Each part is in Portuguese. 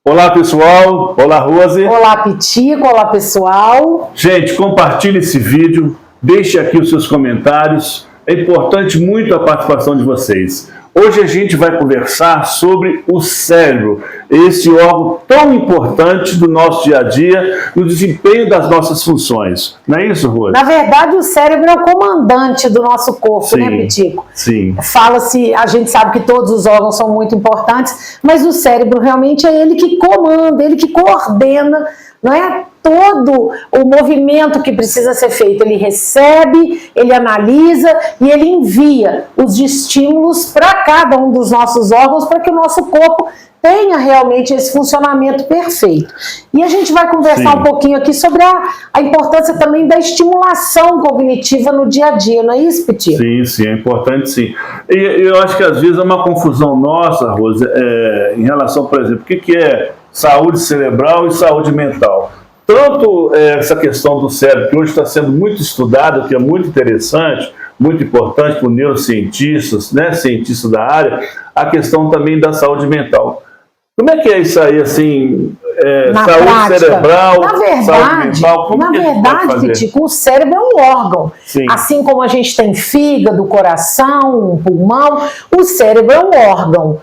Olá, pessoal. Olá, Rose. Olá, Pitico. Olá, pessoal. Gente, compartilhe esse vídeo, deixe aqui os seus comentários. É importante muito a participação de vocês. Hoje a gente vai conversar sobre o cérebro, esse órgão tão importante do nosso dia a dia, no desempenho das nossas funções. Não é isso, Rose? Na verdade, o cérebro é o comandante do nosso corpo, Sim, né, Pitico? Sim. Fala-se, a gente sabe que todos os órgãos são muito importantes, mas o cérebro realmente é ele que comanda, ele que coordena, não é? Todo o movimento que precisa ser feito. Ele recebe, ele analisa e ele envia os estímulos para cada um dos nossos órgãos para que o nosso corpo tenha realmente esse funcionamento perfeito. E a gente vai conversar um pouquinho aqui sobre a importância também da estimulação cognitiva no dia a dia, não é isso, Pitico? Sim, sim, é importante sim. E eu acho que às vezes é uma confusão nossa, Rose, em relação, por exemplo, o que é saúde cerebral e saúde mental. Tanto essa questão do cérebro, que hoje está sendo muito estudada, que é muito interessante, muito importante para os neurocientistas, né, cientistas da área, a questão também da saúde mental. Como é que é isso aí, assim, saúde prática, cerebral, saúde mental? Como na verdade, Pitico, o cérebro é um órgão. Sim. Assim como a gente tem fígado, coração, pulmão, o cérebro é um órgão.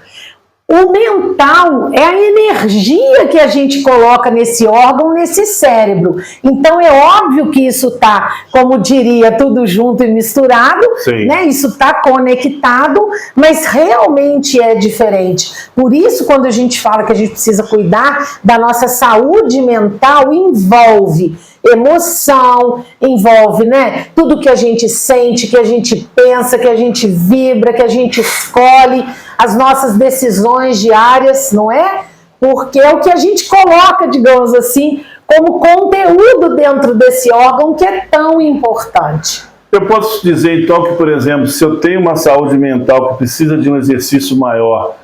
O mental é a energia que a gente coloca nesse órgão, nesse cérebro. Então é óbvio que isso está, como diria, tudo junto e misturado, né? Isso está conectado, mas realmente é diferente. Por isso, quando a gente fala que a gente precisa cuidar da nossa saúde mental, envolve emoção, envolve, né, tudo que a gente sente, que a gente pensa, que a gente vibra, que a gente escolhe, as nossas decisões diárias, não é? Porque é o que a gente coloca, digamos assim, como conteúdo dentro desse órgão que é tão importante. Eu posso dizer, então, que, por exemplo, se eu tenho uma saúde mental que precisa de um exercício maior,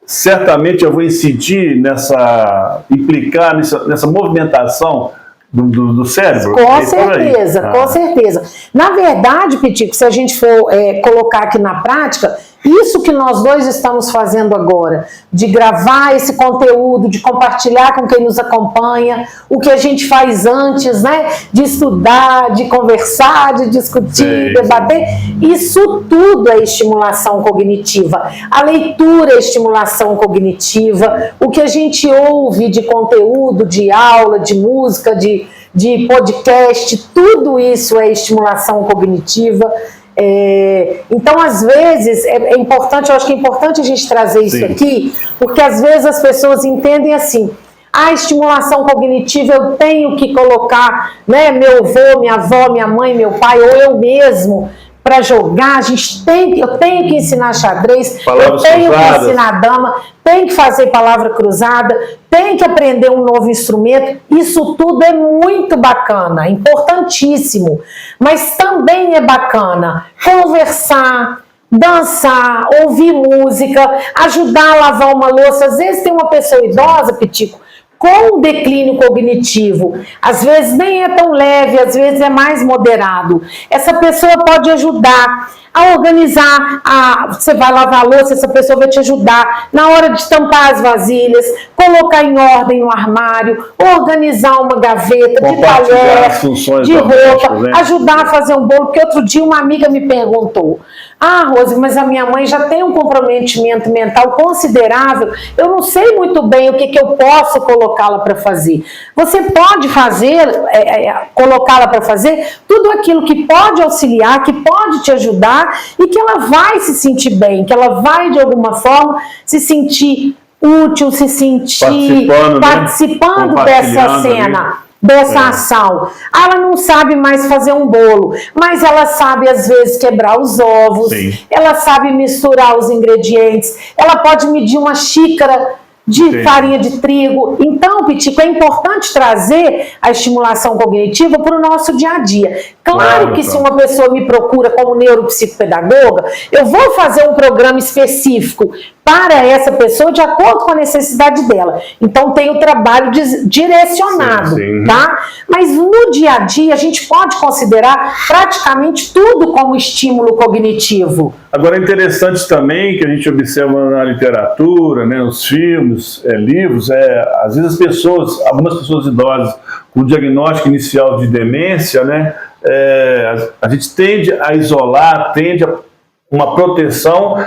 certamente eu vou incidir implicar nessa movimentação do cérebro? Com certeza, com certeza. Na verdade, Pitico, se a gente for colocar aqui na prática, isso que nós dois estamos fazendo agora, de gravar esse conteúdo, de compartilhar com quem nos acompanha, o que a gente faz antes, né, de estudar, de conversar, de discutir, debater, isso tudo é estimulação cognitiva. A leitura é estimulação cognitiva, o que a gente ouve de conteúdo, de aula, de música, de podcast, tudo isso é estimulação cognitiva. Então, às vezes, é importante, eu acho que é importante a gente trazer isso aqui, porque às vezes as pessoas entendem assim, a estimulação cognitiva eu tenho que colocar, né, meu avô, minha avó, minha mãe, meu pai, ou eu mesmo, para jogar, eu tenho que ensinar xadrez, eu tenho que ensinar dama, tenho que fazer palavra cruzada, tenho que aprender um novo instrumento. Isso tudo é muito bacana, importantíssimo. Mas também é bacana conversar, dançar, ouvir música, ajudar a lavar uma louça. Às vezes tem uma pessoa idosa, Pitico, com declínio cognitivo, às vezes nem é tão leve, às vezes é mais moderado. Essa pessoa pode ajudar a organizar, você vai lavar a louça, essa pessoa vai te ajudar na hora de tampar as vasilhas, colocar em ordem no armário, organizar uma gaveta de talher, de roupa, ajudar a fazer um bolo, porque outro dia uma amiga me perguntou, Rose, mas a minha mãe já tem um comprometimento mental considerável, eu não sei muito bem o que eu posso colocá-la para fazer. Você pode colocá-la para fazer tudo aquilo que pode auxiliar, que pode te ajudar e que ela vai se sentir bem, que ela vai de alguma forma se sentir útil, se sentir participando dessa cena. Dessa ação. Ela não sabe mais fazer um bolo, mas ela sabe às vezes quebrar os ovos, ela sabe misturar os ingredientes, ela pode medir uma xícara de farinha de trigo. Então, Pitico, é importante trazer a estimulação cognitiva para o nosso dia a dia. Claro que se uma pessoa me procura como neuropsicopedagoga, eu vou fazer um programa específico para essa pessoa de acordo com a necessidade dela. Então tem o trabalho direcionado, tá? Mas no dia a dia a gente pode considerar praticamente tudo como estímulo cognitivo. Agora é interessante também que a gente observa na literatura, né, nos filmes, livros, às vezes algumas pessoas idosas com diagnóstico inicial de demência, né, a gente tende a isolar, tende a uma proteção,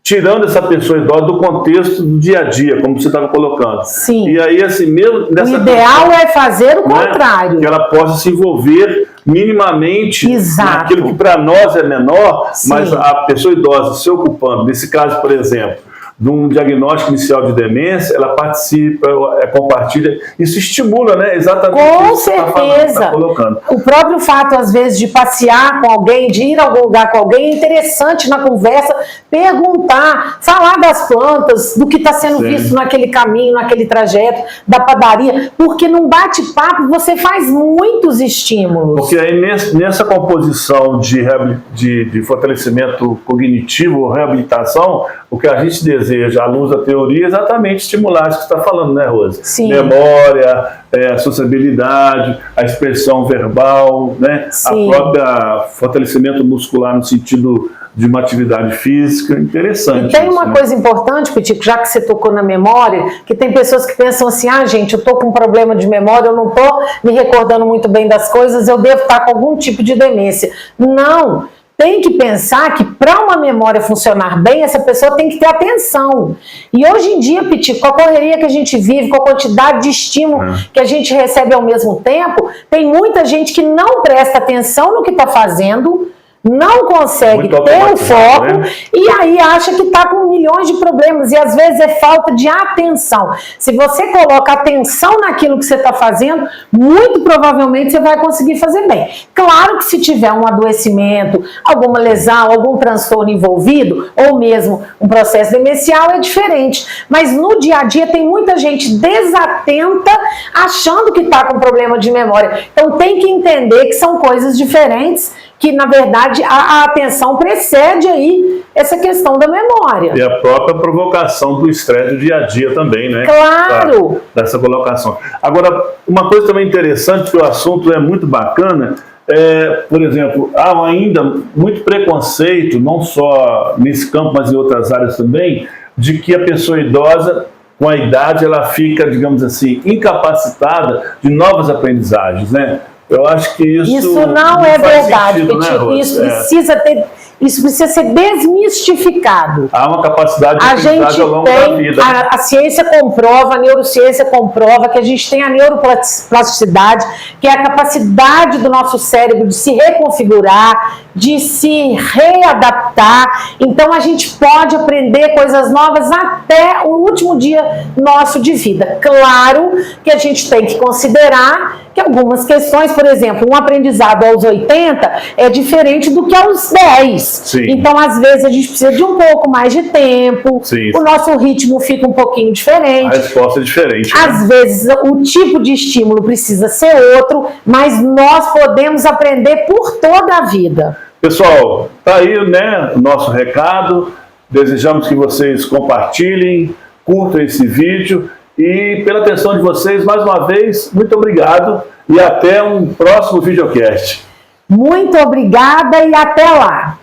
tirando essa pessoa idosa do contexto do dia a dia, como você estava colocando. Sim. E aí, assim, mesmo o ideal é fazer o contrário. Que ela possa se envolver minimamente naquilo que para nós é menor, mas a pessoa idosa se ocupando, nesse caso, por exemplo, de um diagnóstico inicial de demência, ela participa, compartilha, isso estimula, né? Exatamente com isso que certeza. Tá colocando. O próprio fato, às vezes, de passear com alguém, de ir a algum lugar com alguém, é interessante na conversa, perguntar, falar das plantas, do que está sendo visto naquele caminho, naquele trajeto, da padaria, porque num bate-papo você faz muitos estímulos. Porque aí nessa composição de fortalecimento cognitivo ou reabilitação, o que a gente deseja, à luz da teoria, é exatamente estimular isso que você está falando, né, Rosa? Sim. Memória, a sociabilidade, a expressão verbal, né? Sim. A própria fortalecimento muscular no sentido de uma atividade física. Interessante. E tem uma coisa importante, Pitico, já que você tocou na memória, que tem pessoas que pensam assim, gente, eu estou com um problema de memória, eu não estou me recordando muito bem das coisas, eu devo estar com algum tipo de demência. Não! Tem que pensar que para uma memória funcionar bem, essa pessoa tem que ter atenção. E hoje em dia, Pitico, com a correria que a gente vive, com a quantidade de estímulo que a gente recebe ao mesmo tempo, tem muita gente que não presta atenção no que está fazendo, não consegue ter o foco, né? E aí acha que está com milhões de problemas, e às vezes é falta de atenção. Se você coloca atenção naquilo que você está fazendo, muito provavelmente você vai conseguir fazer bem. Claro que se tiver um adoecimento, alguma lesão, algum transtorno envolvido, ou mesmo um processo demencial, é diferente. Mas no dia a dia tem muita gente desatenta, achando que está com problema de memória. Então tem que entender que são coisas diferentes, que na verdade a atenção precede aí essa questão da memória. E a própria provocação do estresse do dia a dia também, né? Claro! Dessa colocação. Agora, uma coisa também interessante, que o assunto é muito bacana, por exemplo, há ainda muito preconceito, não só nesse campo, mas em outras áreas também, de que a pessoa idosa, com a idade, ela fica, digamos assim, incapacitada de novas aprendizagens, né? Eu acho que isso não é verdade, sentido, Pitico. Né, Isso precisa ser desmistificado. Há uma capacidade de aprendizagem ao longo da vida. A ciência comprova, a neurociência comprova que a gente tem a neuroplasticidade, que é a capacidade do nosso cérebro de se reconfigurar, de se readaptar. Então a gente pode aprender coisas novas até o último dia nosso de vida. Claro que a gente tem que considerar que algumas questões, por exemplo, um aprendizado aos 80 é diferente do que aos 10. Sim. Então, às vezes, a gente precisa de um pouco mais de tempo, Sim. O nosso ritmo fica um pouquinho diferente. A resposta é diferente. Às vezes, o tipo de estímulo precisa ser outro, mas nós podemos aprender por toda a vida. Pessoal, tá aí, né, o nosso recado. Desejamos que vocês compartilhem, curtam esse vídeo. E pela atenção de vocês, mais uma vez, muito obrigado e até um próximo videocast. Muito obrigada e até lá!